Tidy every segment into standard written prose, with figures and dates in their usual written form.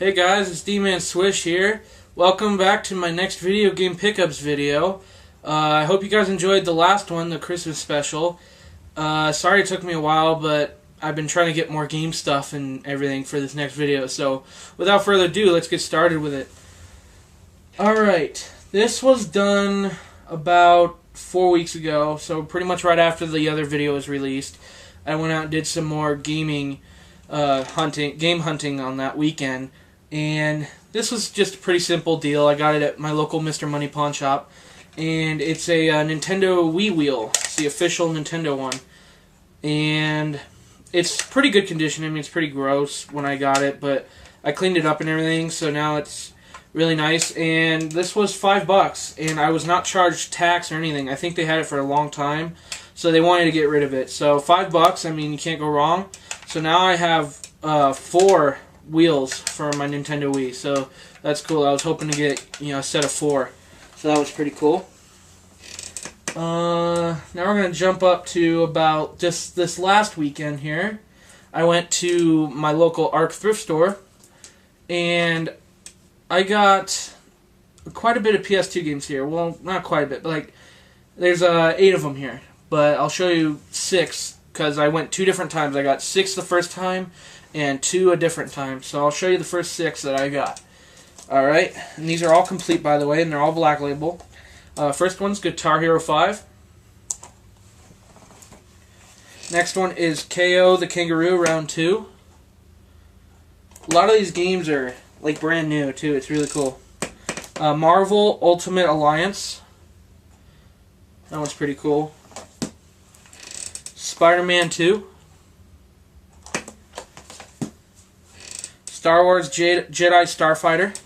Hey guys, it's D-Man Swish here. Welcome back to my next video game pickups video. I hope you guys enjoyed the last one, the Christmas special. Sorry it took me a while, but I've been trying to get more game stuff and everything for this next video. So, without further ado, let's get started with it. Alright, this was done about 4 weeks ago, so pretty much right after the other video was released. I went out and did some more game hunting on that weekend. And this was just a pretty simple deal. I got it at my local Mr. Money Pawn Shop. And it's a Nintendo Wii wheel. It's the official Nintendo one. And it's pretty good condition. I mean, it's pretty gross when I got it, but I cleaned it up and everything, so now it's really nice. And this was $5, and I was not charged tax or anything. I think they had it for a long time, so they wanted to get rid of it. So $5, I mean, you can't go wrong. So now I have 4 wheels for my Nintendo Wii, so that's cool. I was hoping to get, a set of 4, so that was pretty cool. Now we're going to jump up to about just this last weekend here. I went to my local ARC thrift store, and I got quite a bit of PS2 games here. Well, not quite a bit, but there's 8 of them here, but I'll show you 6, because I went 2 different times. I got 6 the first time, and 2 a different time. So I'll show you the first 6 that I got. Alright, and these are all complete, by the way, and they're all black label. First one's Guitar Hero 5. Next one is KO the Kangaroo Round 2. A lot of these games are brand new too. It's really cool. Marvel Ultimate Alliance. That one's pretty cool. Spider-Man 2. Star Wars Jedi Starfighter.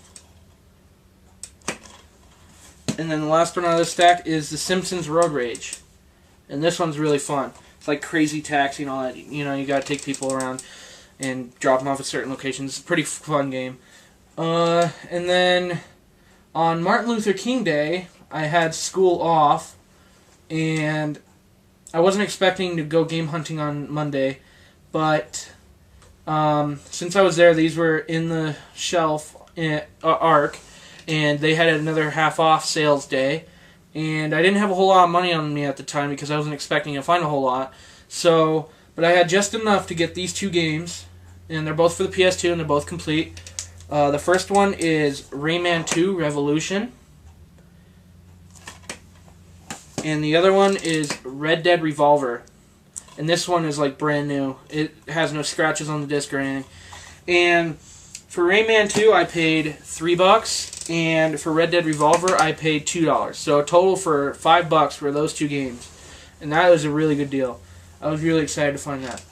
And then the last one out of the stack is The Simpsons Road Rage. And this one's really fun. It's like Crazy Taxi and all that. You gotta take people around and drop them off at certain locations. It's a pretty fun game. And then on Martin Luther King Day, I had school off, and I wasn't expecting to go game hunting on Monday, but since I was there, these were in the shelf at ARC, and they had another half-off sales day, and I didn't have a whole lot of money on me at the time because I wasn't expecting to find a whole lot. So, but I had just enough to get these 2 games, and they're both for the PS2, and they're both complete. The first one is Rayman 2 Revolution, and the other one is Red Dead Revolver. And this one is brand new. It has no scratches on the disc or anything. And for Rayman 2, I paid $3, and for Red Dead Revolver, I paid $2. So a total for $5 for those 2 games, and that was a really good deal. I was really excited to find that.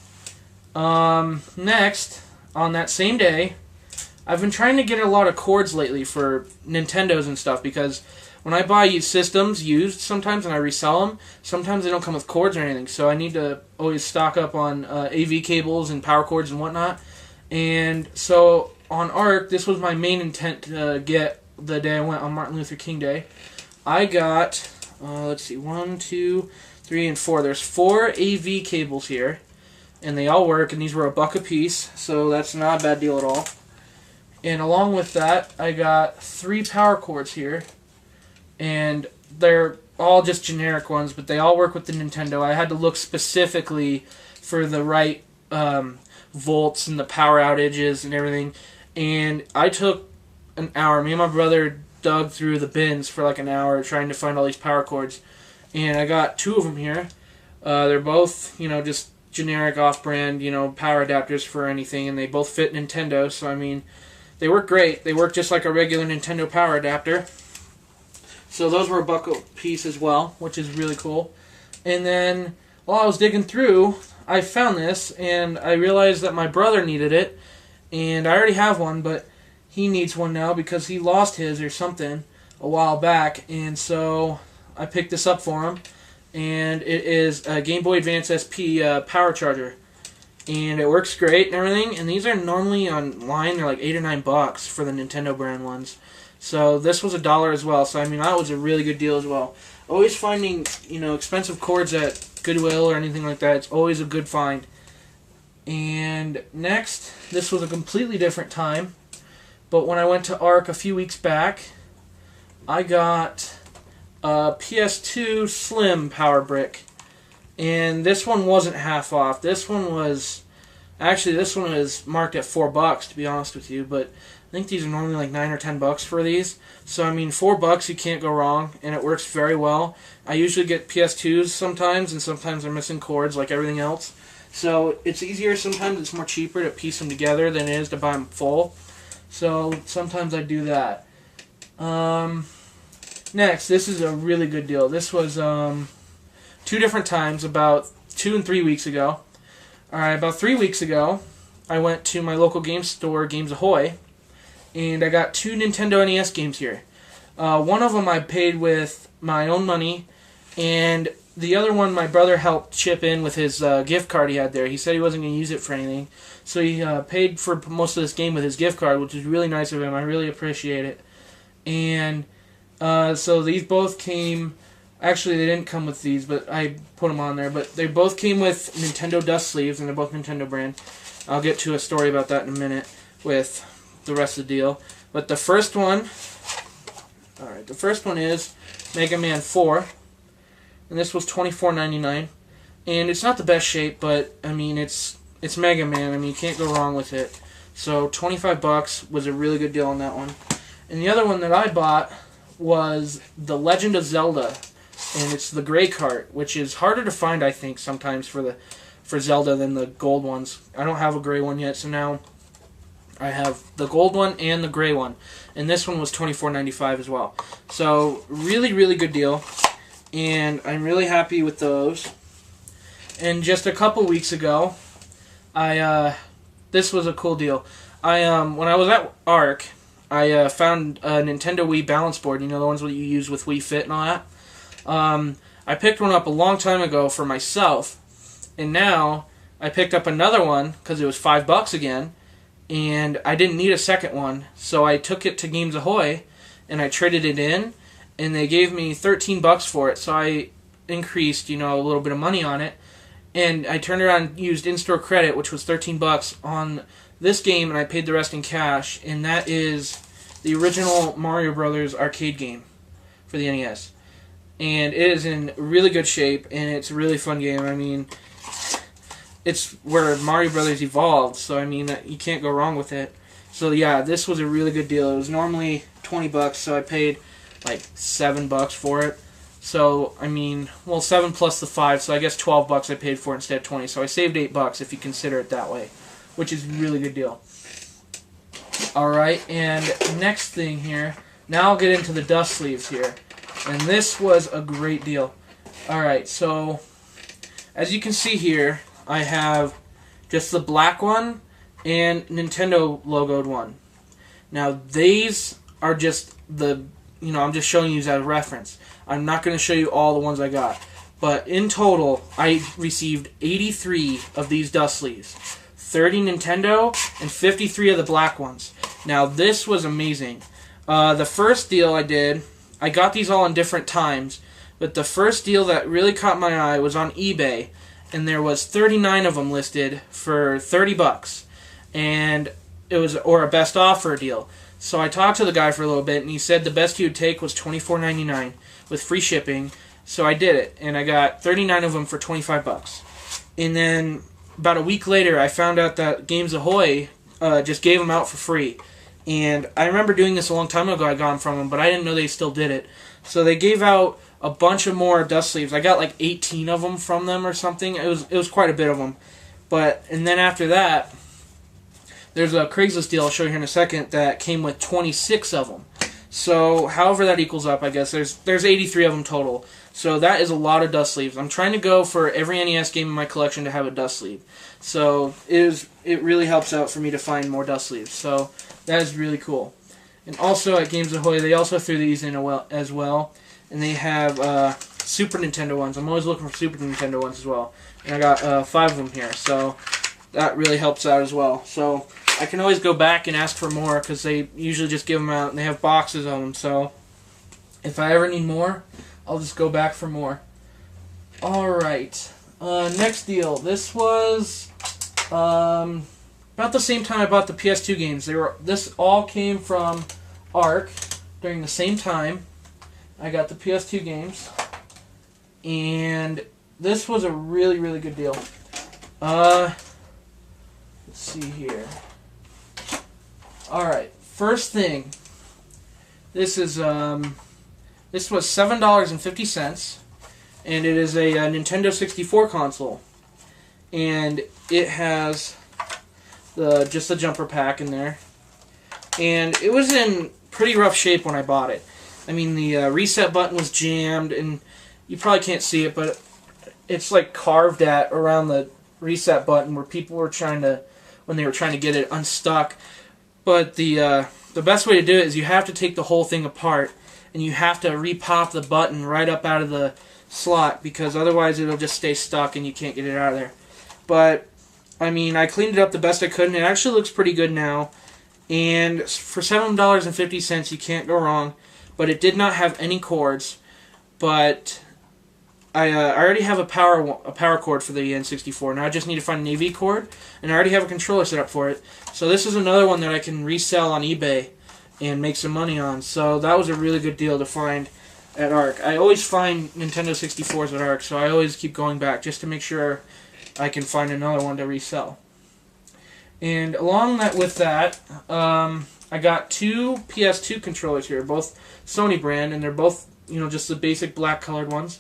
Next, on that same day, I've been trying to get a lot of cords lately for Nintendos and stuff, because when I buy systems used sometimes and I resell them, sometimes they don't come with cords or anything, so I need to always stock up on AV cables and power cords and whatnot. And so on ARC, this was my main intent to get the day I went on Martin Luther King Day. I got, let's see, 1, 2, 3, and 4. There's 4 AV cables here, and they all work, and these were $1 a piece, so that's not a bad deal at all. And along with that, I got 3 power cords here. And they're all just generic ones, but they all work with the Nintendo. I had to look specifically for the right volts and the power outages and everything. And I took an hour. Me and my brother dug through the bins for an hour trying to find all these power cords. And I got 2 of them here. They're both, just generic off-brand, power adapters for anything. And they both fit Nintendo, so I mean, they work great. They work just like a regular Nintendo power adapter. So those were $1 a piece as well, which is really cool. And then while I was digging through, I found this, and I realized that my brother needed it. And I already have one, but he needs one now because he lost his or something a while back. And so I picked this up for him. And it is a Game Boy Advance SP power charger. And it works great and everything. And these are normally online, they're $8 or $9 for the Nintendo brand ones. So this was $1 as well. So I mean, that was a really good deal as well. Always finding, expensive cords at Goodwill or anything like that, it's always a good find. And next, this was a completely different time. But when I went to ARC a few weeks back, I got a PS2 Slim Power Brick. And this one wasn't half off. This one was marked at $4, to be honest with you. But I think these are normally like $9 or $10 for these. So I mean, $4 you can't go wrong, and it works very well. I usually get PS2s sometimes, and sometimes they're missing cords like everything else. So it's easier sometimes. It's more cheaper to piece them together than it is to buy them full. So sometimes I do that. Next, this is a really good deal. This was 2 different times, about 2 and 3 weeks ago. Alright, about 3 weeks ago, I went to my local game store, Games Ahoy, and I got 2 Nintendo NES games here. One of them I paid with my own money, and the other one my brother helped chip in with his gift card he had there. He said he wasn't going to use it for anything, so he paid for most of this game with his gift card, which is really nice of him. I really appreciate it. And so these both came... Actually, they didn't come with these, but I put them on there. But they both came with Nintendo dust sleeves, and they're both Nintendo brand. I'll get to a story about that in a minute with the rest of the deal. But the first one... Alright, the first one is Mega Man 4. And this was $24.99. And it's not the best shape, but, I mean, it's Mega Man. I mean, you can't go wrong with it. So, $25 was a really good deal on that one. And the other one that I bought was The Legend of Zelda. And it's the gray cart, which is harder to find, I think, sometimes for Zelda than the gold ones. I don't have a gray one yet, so now I have the gold one and the gray one. And this one was $24.95 as well. So, really, really good deal. And I'm really happy with those. And just a couple weeks ago, this was a cool deal. When I was at ARC, I found a Nintendo Wii balance board. You know, the ones that you use with Wii Fit and all that. I picked one up a long time ago for myself, and now I picked up another one because it was $5 again, and I didn't need a second one, so I took it to Games Ahoy, and I traded it in, and they gave me $13 for it, so I increased, a little bit of money on it, and I turned around and used in-store credit, which was $13 on this game, and I paid the rest in cash, and that is the original Mario Brothers arcade game for the NES. And it is in really good shape, and it's a really fun game. I mean, it's where Mario Brothers evolved, so I mean, you can't go wrong with it. So yeah, this was a really good deal. It was normally $20, so I paid like $7 for it. So, I mean, well, 7 plus the 5, so I guess $12 I paid for it instead of 20. So I saved $8 if you consider it that way, which is a really good deal. Alright, and next thing here, now I'll get into the dust sleeves here. And this was a great deal. Alright, so as you can see here, I have just the black one and Nintendo logoed one. Now, these are just I'm just showing you as a reference. I'm not going to show you all the ones I got. But in total, I received 83 of these dust sleeves. 30 Nintendo and 53 of the black ones. Now, this was amazing. The first deal I did... I got these all in different times, but the first deal that really caught my eye was on eBay, and there was 39 of them listed for $30, and it was a best offer deal. So I talked to the guy for a little bit, and he said the best he would take was $24.99 with free shipping. So I did it, and I got 39 of them for $25. And then about a week later, I found out that Games Ahoy just gave them out for free. And I remember doing this a long time ago. I got them from them, but I didn't know they still did it. So they gave out a bunch of more dust sleeves. I got like 18 of them from them or something. It was quite a bit of them. And then after that, there's a Craigslist deal I'll show you here in a second that came with 26 of them. So however that equals up, I guess there's 83 of them total. So that is a lot of dust sleeves. I'm trying to go for every NES game in my collection to have a dust sleeve. So it really helps out for me to find more dust sleeves. So that is really cool. And also at Games Ahoy, they also threw these in as well. And they have Super Nintendo ones. I'm always looking for Super Nintendo ones as well. And I got 5 of them here. So that really helps out as well. So I can always go back and ask for more because they usually just give them out and they have boxes of them. So if I ever need more, I'll just go back for more. Alright. Next deal. This was about the same time I bought the PS2 games. This all came from ARC during the same time I got the PS2 games, and this was a really, really good deal. Let's see here. Alright, first thing. This was $7.50, and it is a Nintendo 64 console. And it has just the jumper pack in there. And it was in pretty rough shape when I bought it. I mean, the reset button was jammed, and you probably can't see it, but it's like carved at around the reset button where people were when they were trying to get it unstuck. But the best way to do it is you have to take the whole thing apart, and you have to repop the button right up out of the slot, because otherwise it'll just stay stuck and you can't get it out of there. But I mean, I cleaned it up the best I could, and it actually looks pretty good now. And for $7.50, you can't go wrong. But it did not have any cords. But I already have a power cord for the N64. Now I just need to find an AV cord, and I already have a controller set up for it. So this is another one that I can resell on eBay and make some money on. So that was a really good deal to find at ARC. I always find Nintendo 64s at ARC, so I always keep going back just to make sure I can find another one to resell. And along with that, I got two PS2 controllers here, both Sony brand, and they're both, just the basic black colored ones.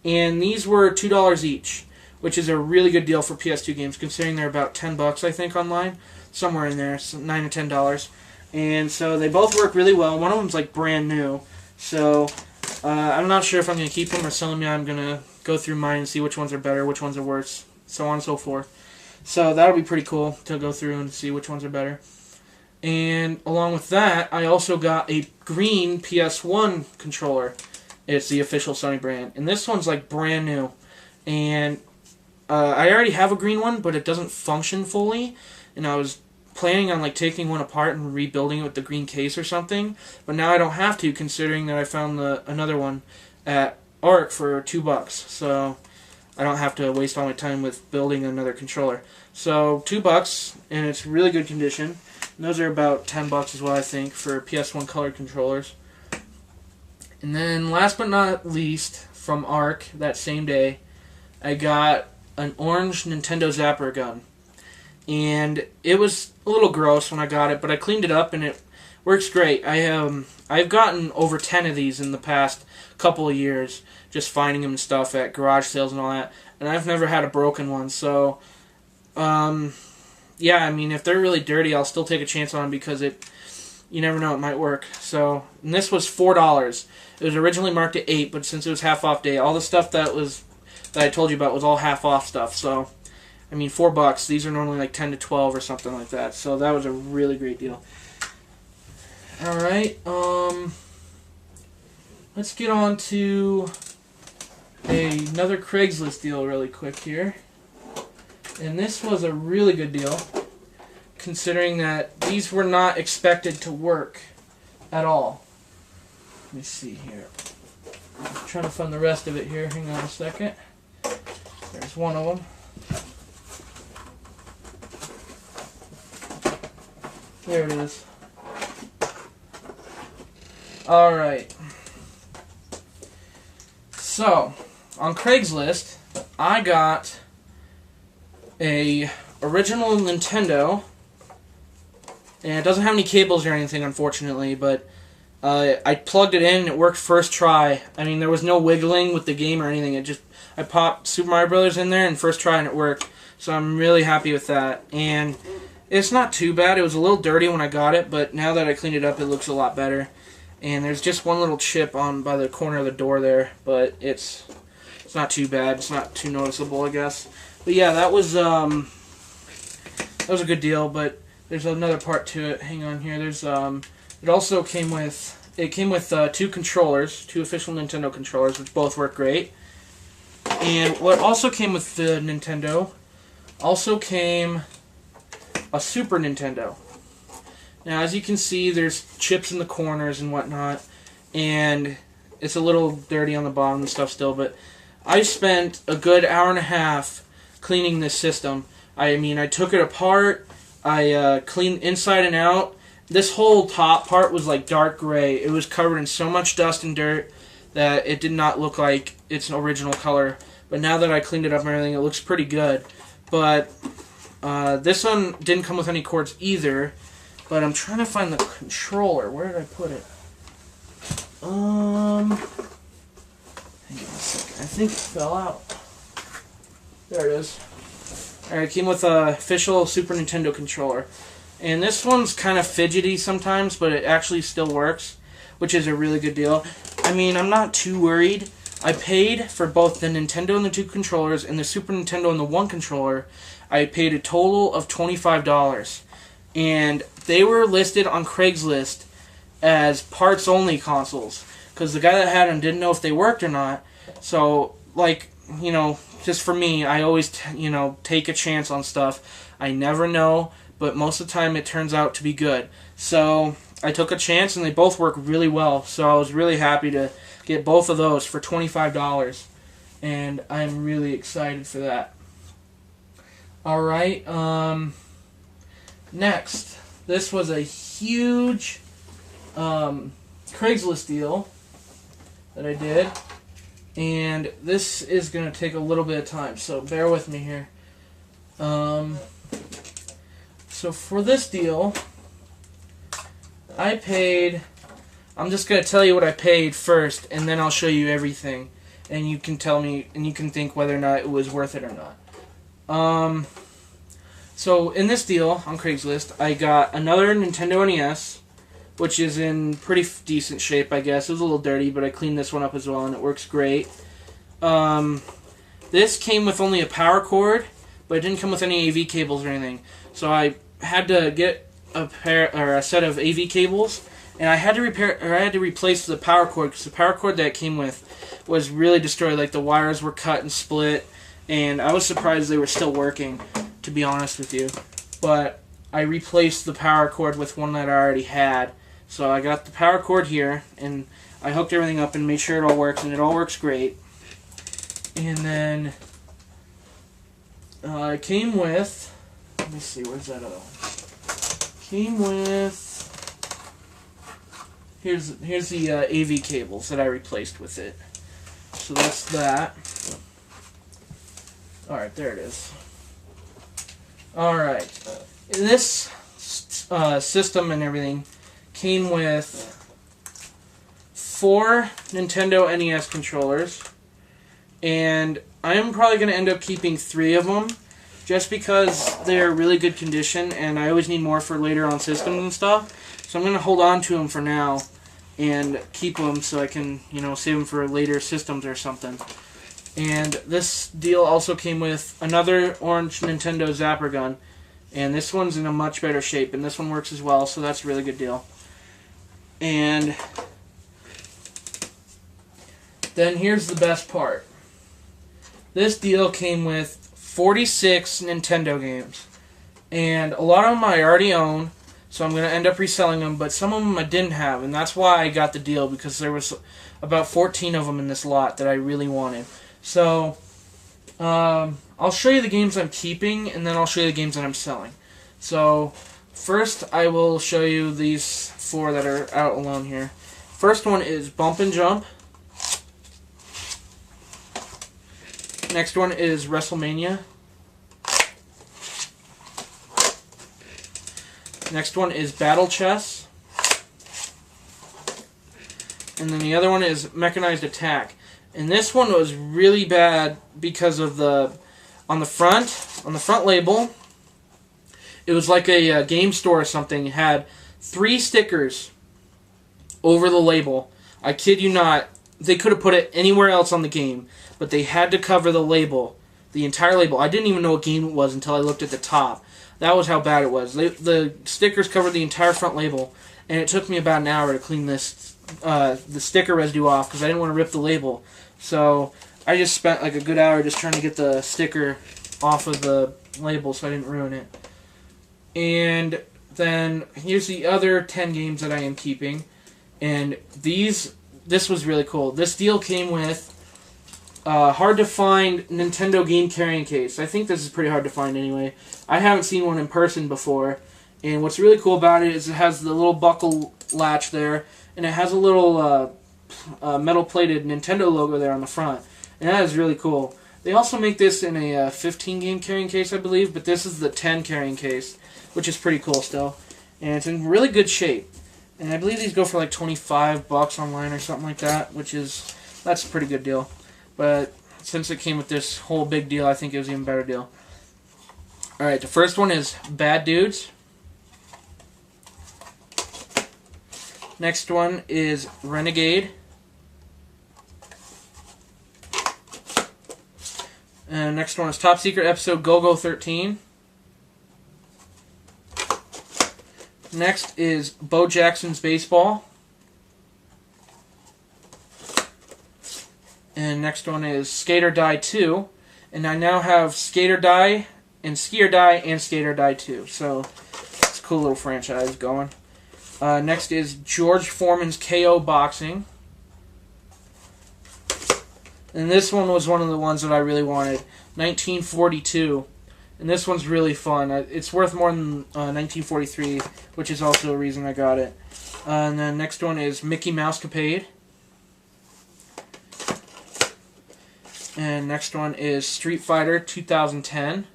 And these were $2 each, which is a really good deal for PS2 games, considering they're about $10, I think, online, somewhere in there, so $9 to $10. And so they both work really well. One of them's like brand new, so I'm not sure if I'm going to keep them or sell them. I'm going to go through mine and see which ones are better, which ones are worse, so on and so forth. So that'll be pretty cool to go through and see which ones are better. And along with that, I also got a green PS1 controller. It's the official Sony brand. And this one's like brand new. And I already have a green one, but it doesn't function fully. And I was planning on taking one apart and rebuilding it with the green case or something. But now I don't have to, considering that I found another one at ARC for $2. So I don't have to waste all my time with building another controller. So $2, and it's really good condition. And those are about $10 as well, I think, for PS1 colored controllers. And then last but not least, from ARC that same day, I got an orange Nintendo Zapper gun. And it was a little gross when I got it, but I cleaned it up and it works great. I've gotten over 10 of these in the past couple of years, just finding them and stuff at garage sales and all that, and I've never had a broken one. So yeah, I mean, if they're really dirty, I'll still take a chance on them, because you never know, it might work. So, and this was $4. It was originally marked at $8, but since it was half off day, all the stuff that I told you about was all half off stuff. So I mean, $4. These are normally like 10 to 12 or something like that. So that was a really great deal. All right. Let's get on to another Craigslist deal really quick here. And this was a really good deal, considering that these were not expected to work at all. Let me see here. I'm trying to find the rest of it here. Hang on a second. There's one of them. There it is. Alright. So, on Craigslist, I got a original Nintendo, and it doesn't have any cables or anything, unfortunately, but I plugged it in and it worked first try. I mean, there was no wiggling with the game or anything. I popped Super Mario Brothers in there and first try and it worked. So I'm really happy with that. And it's not too bad. It was a little dirty when I got it, but now that I cleaned it up, it looks a lot better. And there's just one little chip on by the corner of the door there, but it's not too bad. It's not too noticeable, I guess. But yeah, that was a good deal. But there's another part to it. Hang on here. There's it also came with two controllers, two official Nintendo controllers, which both work great. And what also came with the Nintendo also came a Super Nintendo. Now, as you can see, there's chips in the corners and whatnot, and it's a little dirty on the bottom and stuff still, but I spent a good hour and a half cleaning this system. I mean, I took it apart, I cleaned inside and out. This whole top part was like dark gray. It was covered in so much dust and dirt that it did not look like its original color. But now that I cleaned it up and everything, it looks pretty good. But this one didn't come with any cords either. But I'm trying to find the controller. Where did I put it? Hang on a second. I think it fell out. There it is. Alright, it came with a official Super Nintendo controller. And this one's kind of fidgety sometimes, but it actually still works, which is a really good deal. I mean, I'm not too worried. I paid for both the Nintendo and the 2 controllers and the Super Nintendo and the 1 controller. I paid a total of $25. And they were listed on Craigslist as parts-only consoles, because the guy that had them didn't know if they worked or not. So, like, you know, just for me, I always, take a chance on stuff. I never know, but most of the time it turns out to be good. So, I took a chance, and they both work really well. So, I was really happy to get both of those for $25. And I'm really excited for that. Alright, next. This was a huge Craigslist deal that I did. And this is going to take a little bit of time, so bear with me here. So for this deal, I paid... I'm just going to tell you what I paid first, and then I'll show you everything. And you can tell me, and you can think whether or not it was worth it or not. So in this deal on Craigslist, I got another Nintendo NES, which is in pretty decent shape, I guess. It was a little dirty, but I cleaned this one up as well, and it works great. This came with only a power cord, but it didn't come with any AV cables or anything. So I had to get a set of AV cables, and I had to replace the power cord, because the power cord that it came with was really destroyed. Like, the wires were cut and split, and I was surprised they were still working, to be honest with you. But I replaced the power cord with one that I already had. So I got the power cord here, and I hooked everything up and made sure it all works, and it all works great. And then it came with, let me see, where's that other one? Came with, here's the AV cables that I replaced with it. So that's that. Alright, there it is. Alright, this system and everything came with 4 Nintendo NES controllers, and I'm probably going to end up keeping 3 of them, just because they're really good condition, and I always need more for later on systems and stuff. So I'm going to hold on to them for now, and keep them so I can, save them for later systems or something. And this deal also came with another orange Nintendo Zapper gun, and this one's in a much better shape, and this one works as well, so that's a really good deal. And then here's the best part. This deal came with 46 Nintendo games, and a lot of them I already own, so I'm going to end up reselling them, but some of them I didn't have, and that's why I got the deal, because there was about 14 of them in this lot that I really wanted. So, I'll show you the games I'm keeping, and then I'll show you the games that I'm selling. So, first I will show you these 4 that are out alone here. First one is Bump and Jump. Next one is WrestleMania. Next one is Battle Chess. And then the other one is Mechanized Attack. And this one was really bad because of on the front label, it was like a game store or something. It had 3 stickers over the label. I kid you not, they could have put it anywhere else on the game, but they had to cover the label, the entire label. I didn't even know what game it was until I looked at the top. That was how bad it was. The stickers covered the entire front label, and it took me about an hour to clean this the sticker residue off, because I didn't want to rip the label. So I just spent like a good hour just trying to get the sticker off of the label so I didn't ruin it. And then here's the other 10 games that I am keeping. And this was really cool. This deal came with hard to find Nintendo game carrying case. I think this is pretty hard to find anyway. I haven't seen one in person before. And what's really cool about it is it has the little buckle latch there. And it has a little metal-plated Nintendo logo there on the front. And that is really cool. They also make this in a 15 game carrying case, I believe. But this is the 10 carrying case, which is pretty cool still. And it's in really good shape. And I believe these go for like $25 online or something like that, that's a pretty good deal. But since it came with this whole big deal, I think it was an even better deal. Alright, the first one is Bad Dudes. Next one is Renegade. And next one is Top Secret Episode Go-Go 13. Next is Bo Jackson's Baseball. And next one is Skate or Die 2. And I now have Skate or Die and Ski or Die and Skate or Die 2. So it's a cool little franchise going. Next is George Foreman's KO Boxing. And this one was one of the ones that I really wanted. 1942. And this one's really fun. It's worth more than 1943, which is also a reason I got it. And then next one is Mickey Mousecapade. And next one is Street Fighter 2010.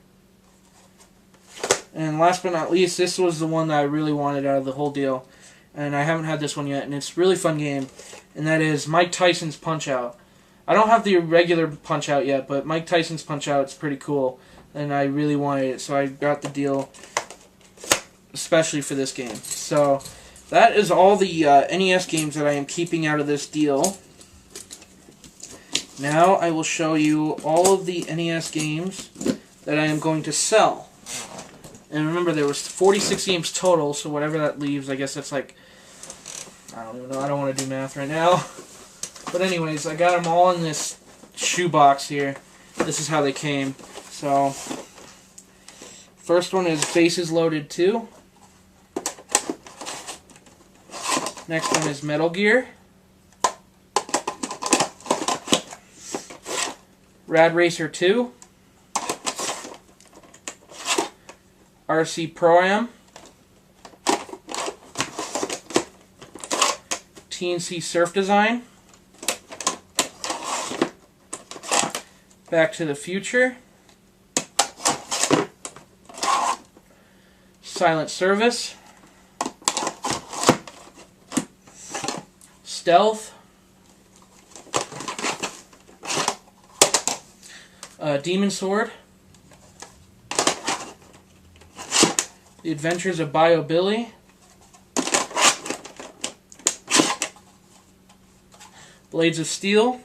And last but not least, this was the one that I really wanted out of the whole deal. And I haven't had this one yet, and it's a really fun game. And that is Mike Tyson's Punch-Out! I don't have the regular Punch-Out! Yet, but Mike Tyson's Punch-Out! Is pretty cool. And I really wanted it, so I got the deal especially for this game. So that is all the NES games that I am keeping out of this deal. Now I will show you all of the NES games that I am going to sell. And remember, there was 46 games total, so whatever that leaves, I guess that's like, I don't even know, I don't want to do math right now. But anyways, I got them all in this shoebox here. This is how they came. So, first one is Bases Loaded 2. Next one is Metal Gear. Rad Racer 2. RC Pro-Am. TNC Surf Design. Back to the Future. Silent Service. Stealth. Demon Sword. The Adventures of Bio Billy. Blades of Steel.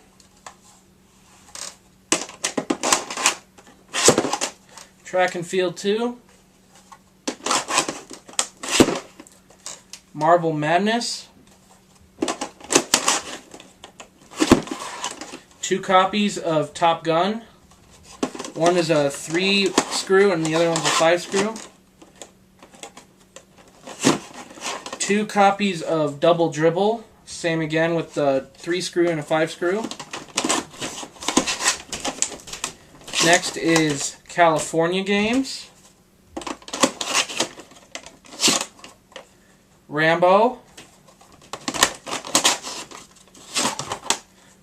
Track and Field 2. Marble Madness. 2 copies of Top Gun. One is a 3 screw and the other one's a 5 screw. 2 copies of Double Dribble. Same again with the 3 screw and a 5 screw. Next is California Games. Rambo.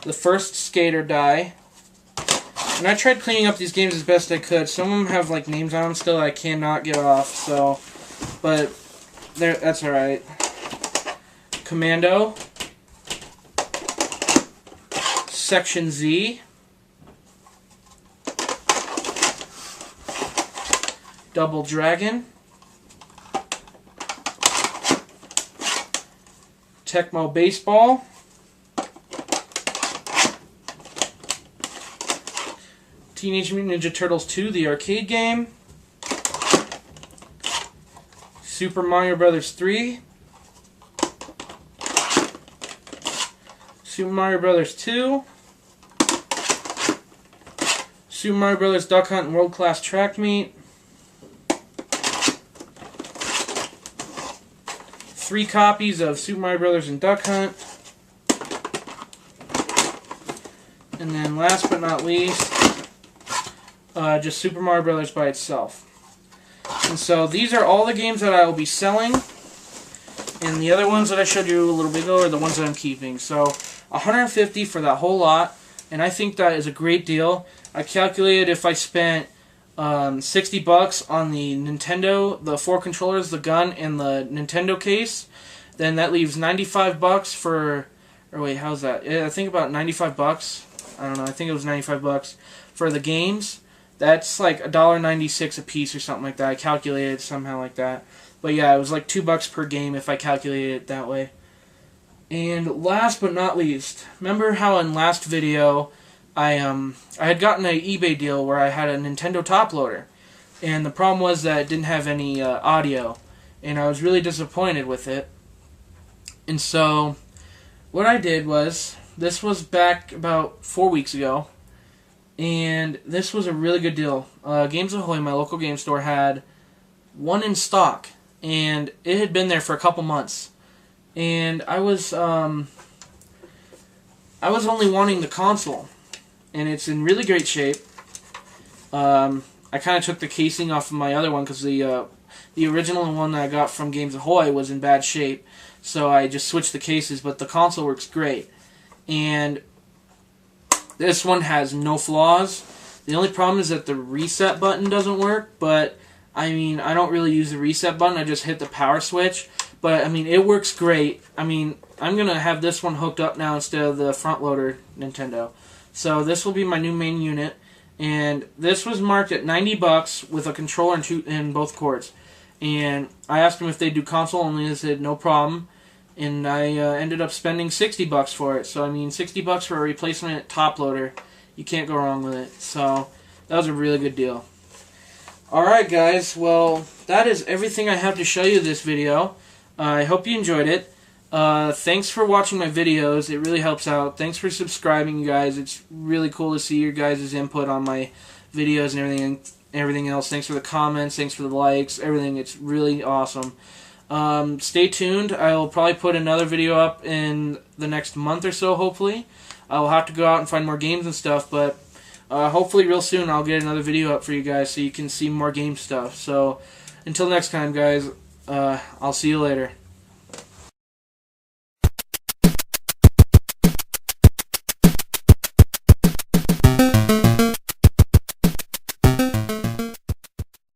The First Skate or Die. And I tried cleaning up these games as best I could. Some of them have like names on them still that I cannot get off, so but that's alright. Commando. Section Z. Double Dragon. Tecmo Baseball. Teenage Mutant Ninja Turtles 2, the arcade game. Super Mario Bros. 3. Super Mario Bros. 2. Super Mario Bros. Duck Hunt and World Class Track Meet. 3 copies of Super Mario Bros. And Duck Hunt. And then last but not least, just Super Mario Brothers by itself. And so these are all the games that I will be selling. And the other ones that I showed you a little bit ago are the ones that I'm keeping. So $150 for that whole lot. And I think that is a great deal. I calculated if I spent $60 on the Nintendo, the 4 controllers, the gun, and the Nintendo case, then that leaves $95 for, or wait, how's that? I think about $95. I don't know, I think it was $95 for the games. That's like $1.96 a piece or something like that. I calculated somehow like that. But yeah, it was like $2 per game if I calculated it that way. And last but not least, remember how in last video I had gotten an eBay deal where I had a Nintendo top loader, and the problem was that it didn't have any audio, and I was really disappointed with it. And so what I did was, this was back about 4 weeks ago, and this was a really good deal. Games Ahoy, my local game store, had one in stock, and it had been there for a couple months. And I was only wanting the console, and it's in really great shape. I kind of took the casing off of my other one because the original one that I got from Games Ahoy was in bad shape, so I just switched the cases. But the console works great, and this one has no flaws. The only problem is that the reset button doesn't work, but I mean, I don't really use the reset button. I just hit the power switch. But, I mean, it works great. I mean, I'm going to have this one hooked up now instead of the front loader Nintendo. So this will be my new main unit. And this was marked at $90 with a controller and both cords. And I asked them if they do console only. They said no problem. And I ended up spending $60 for it. So, I mean, $60 for a replacement top loader. You can't go wrong with it. So, that was a really good deal. Alright, guys. Well, that is everything I have to show you this video. I hope you enjoyed it. Thanks for watching my videos. It really helps out. Thanks for subscribing, you guys. It's really cool to see your guys' input on my videos and everything else. Thanks for the comments. Thanks for the likes. Everything. It's really awesome. Stay tuned. I will probably put another video up in the next month or so, hopefully. I will have to go out and find more games and stuff, but hopefully real soon I'll get another video up for you guys so you can see more game stuff. So, until next time, guys. I'll see you later.